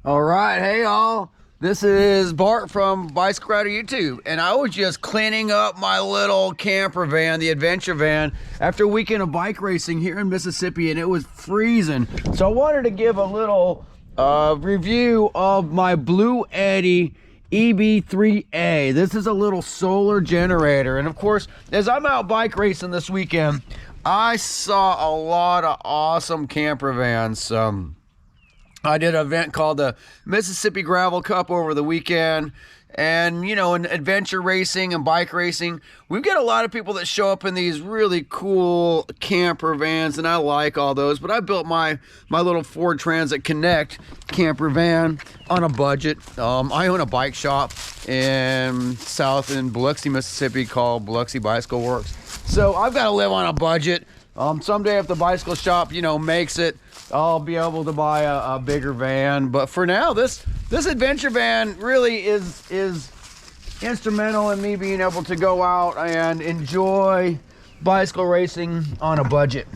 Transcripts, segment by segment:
All right, hey all, this is Bart from Bicycle Rider YouTube, and I was just cleaning up my little camper van, the adventure van, after a weekend of bike racing here in Mississippi, and it was freezing. So I wanted to give a little review of my Bluetti eb3a. This is a little solar generator, and of course, as I'm out bike racing this weekend, I saw a lot of awesome camper vans. I did an event called the Mississippi Gravel Cup over the weekend, and you know, in adventure racing and bike racing, we've got a lot of people that show up in these really cool camper vans, and I like all those. But I built my little Ford Transit Connect camper van on a budget. I own a bike shop in Biloxi, Mississippi called Biloxi Bicycle Works, so I've got to live on a budget. Someday if the bicycle shop, you know, makes it, I'll be able to buy a bigger van. But for now, this adventure van really is instrumental in me being able to go out and enjoy bicycle racing on a budget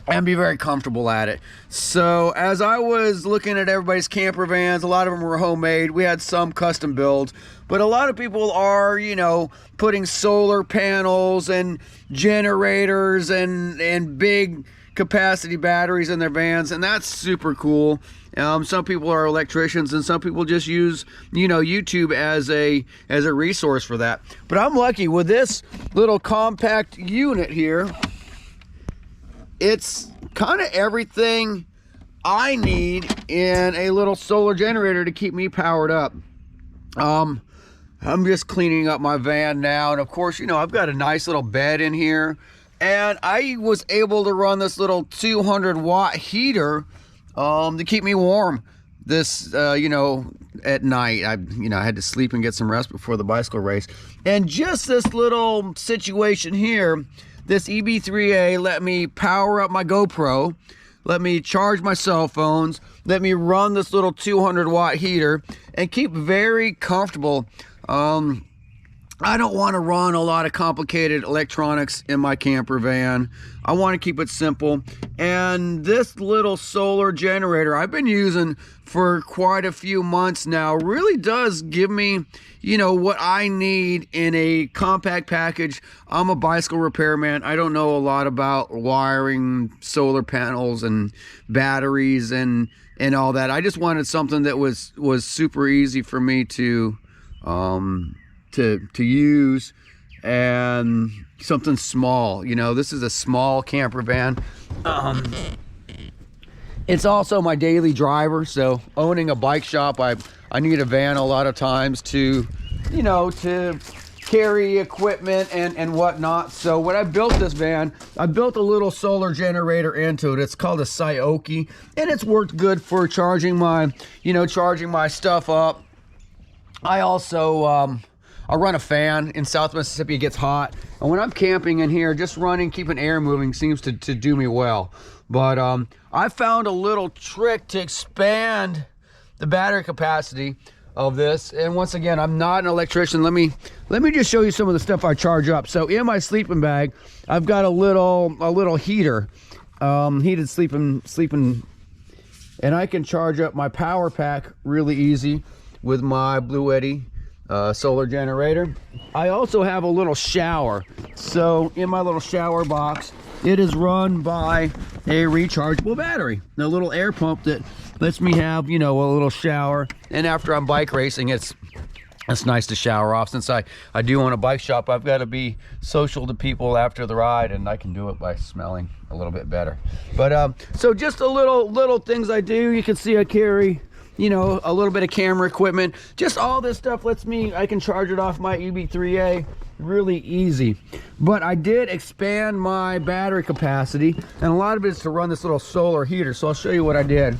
and be very comfortable at it. So as I was looking at everybody's camper vans, a lot of them were homemade. We had some custom builds, but a lot of people are, you know, putting solar panels and generators and big capacity batteries in their vans, and that's super cool. Some people are electricians, and some people just use, you know, YouTube as a resource for that. But I'm lucky with this little compact unit here. It's kind of everything I need in a little solar generator to keep me powered up. I'm just cleaning up my van now, and of course, you know, I've got a nice little bed in here, and I was able to run this little 200-watt heater to keep me warm this you know, at night. I had to sleep and get some rest before the bicycle race. And just this little situation here, this eb3a let me power up my GoPro, let me charge my cell phones, let me run this little 200-watt heater, and keep very comfortable. I don't want to run a lot of complicated electronics in my camper van. I want to keep it simple. And this little solar generator I've been using for quite a few months now really does give me, you know, what I need in a compact package. I'm a bicycle repairman. I don't know a lot about wiring solar panels and batteries and all that. I just wanted something that was super easy for me to use, and something small. You know, this is a small camper van. It's also my daily driver, so owning a bike shop, I need a van a lot of times to, you know, to carry equipment and whatnot. So when I built this van, I built a little solar generator into it. It's called a Sayoki, and it's worked good for charging my stuff up. I also I run a fan in South Mississippi. It gets hot, and when I'm camping in here, just running, keeping air moving seems to do me well. But I found a little trick to expand the battery capacity of this. And once again, I'm not an electrician. Let me just show you some of the stuff I charge up. So in my sleeping bag, I've got a little heater, heated sleeping, and I can charge up my power pack really easy with my Bluetti solar generator. I also have a little shower. So in my little shower box, it is run by a rechargeable battery, a little air pump that lets me have, you know, a little shower. And after I'm bike racing, it's nice to shower off. Since I do own a bike shop, I've got to be social to people after the ride, and I can do it by smelling a little bit better. But so just a little things I do. You can see I carry, you know, a little bit of camera equipment. Just all this stuff lets me, I can charge it off my eb3a really easy. But I did expand my battery capacity, and a lot of it is to run this little solar heater. So I'll show you what I did.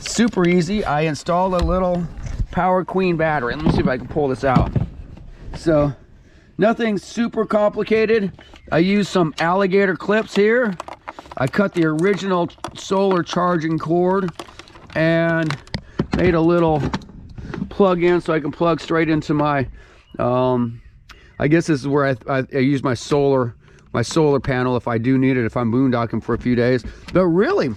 Super easy. I installed a little Power Queen battery. Let me see if I can pull this out. So nothing super complicated. I used some alligator clips here. I cut the original solar charging cord and made a little plug in so I can plug straight into my I guess this is where I use my solar panel if I do need it, if I'm boondocking for a few days. But really,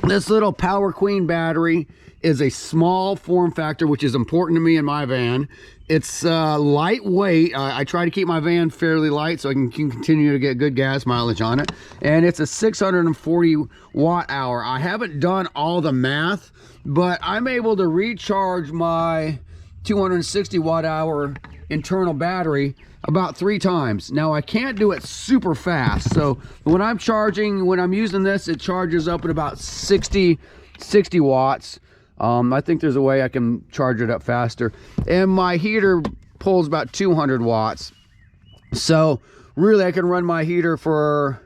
this little Power Queen battery is a small form factor, which is important to me in my van. It's lightweight. I try to keep my van fairly light so I can continue to get good gas mileage on it. And it's a 640 watt hour. I haven't done all the math, but I'm able to recharge my 260 watt hour internal battery about 3 times. Now I can't do it super fast, so when I'm using this, it charges up at about 60 watts. I think there's a way I can charge it up faster, and my heater pulls about 200 watts, so really I can run my heater for,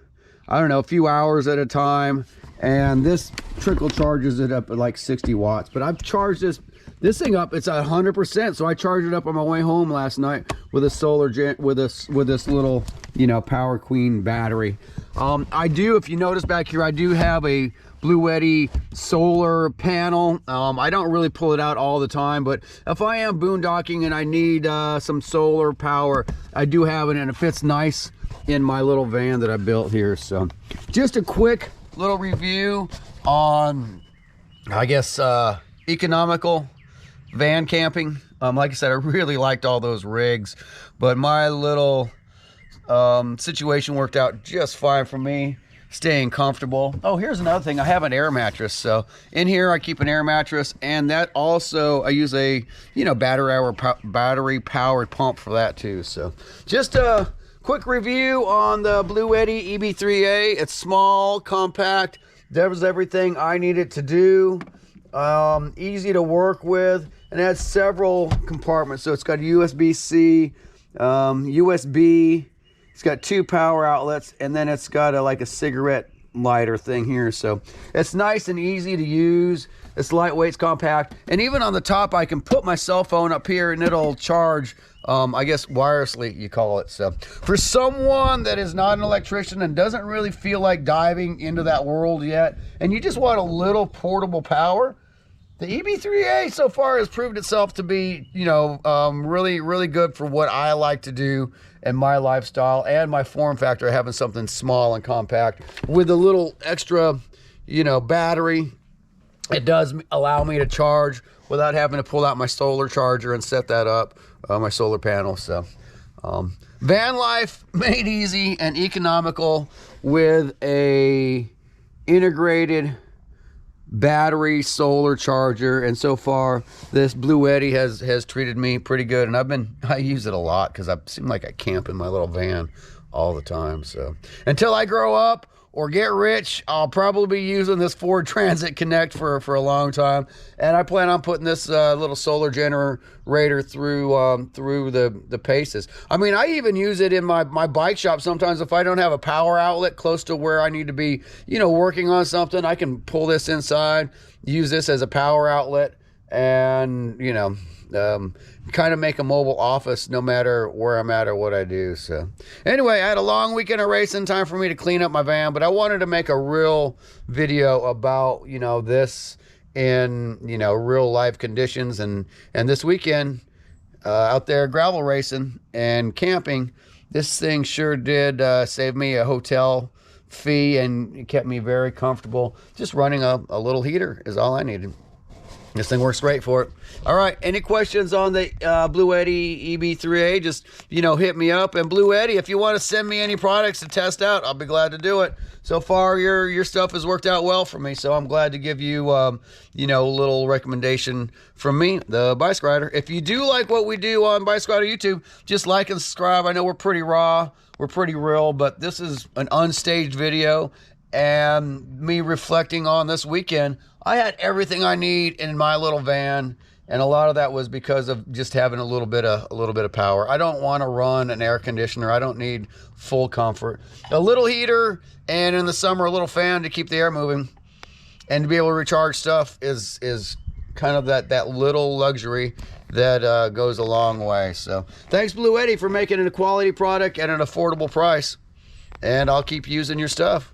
I don't know, a few hours at a time, and this trickle charges it up at like 60 watts. But I've charged this thing up, it's 100%, so I charged it up on my way home last night with a with this little, you know, Power Queen battery. I do, if you notice back here, I do have a Bluetti solar panel. I don't really pull it out all the time, but if I am boondocking and I need some solar power, I do have it, and it fits nice in my little van that I built here. So just a quick little review on, I guess, economical van camping. Like I said, I really liked all those rigs, but my little situation worked out just fine for me, staying comfortable. Oh, here's another thing. I have an air mattress. So in here I keep an air mattress, and that also I use a, you know, battery powered pump for that too. So just a quick review on the Bluetti eb3a. It's small, compact, does everything I need it to do. Easy to work with, and it has several compartments. So it's got USB-C, USB, it's got 2 power outlets, and then it's got like a cigarette lighter thing here. So it's nice and easy to use. It's lightweight, it's compact, and even on the top I can put my cell phone up here and it'll charge, I guess wirelessly you call it. So for someone that is not an electrician and doesn't really feel like diving into that world yet, and you just want a little portable power, the eb3a so far has proved itself to be, you know, really good for what I like to do in my lifestyle and my form factor, having something small and compact with a little extra, you know, battery. It does allow me to charge without having to pull out my solar charger and set that up, my solar panel. So van life made easy and economical with a integrated battery solar charger. And so far this Bluetti has treated me pretty good, and I use it a lot because I seem like I camp in my little van all the time. So until I grow up or get rich, I'll probably be using this Ford Transit Connect for a long time, and I plan on putting this little solar generator through the Paces. I mean, I even use it in my bike shop sometimes. If I don't have a power outlet close to where I need to be, you know, working on something, I can pull this inside, use this as a power outlet, and, you know, kind of make a mobile office no matter where I'm at or what I do. So anyway, I had a long weekend of racing, time for me to clean up my van, but I wanted to make a real video about, you know, this in, you know, real life conditions. And this weekend out there gravel racing and camping, this thing sure did save me a hotel fee, and it kept me very comfortable. Just running a little heater is all I needed. This thing works great for it. All right, any questions on the Bluetti eb3a, just, you know, hit me up. And Bluetti, if you want to send me any products to test out, I'll be glad to do it. So far, your stuff has worked out well for me, so I'm glad to give you, you know, a little recommendation from me, the Bike Rider. If you do like what we do on Bike Rider YouTube, just like and subscribe. I know we're pretty raw, we're pretty real, but this is an unstaged video, and me reflecting on this weekend. I had everything I need in my little van, and a lot of that was because of just having a little bit of power. I don't want to run an air conditioner. I don't need full comfort. A little heater, and in the summer a little fan to keep the air moving, and to be able to recharge stuff is kind of that little luxury that goes a long way. So thanks, Bluetti, for making it a quality product at an affordable price, and I'll keep using your stuff.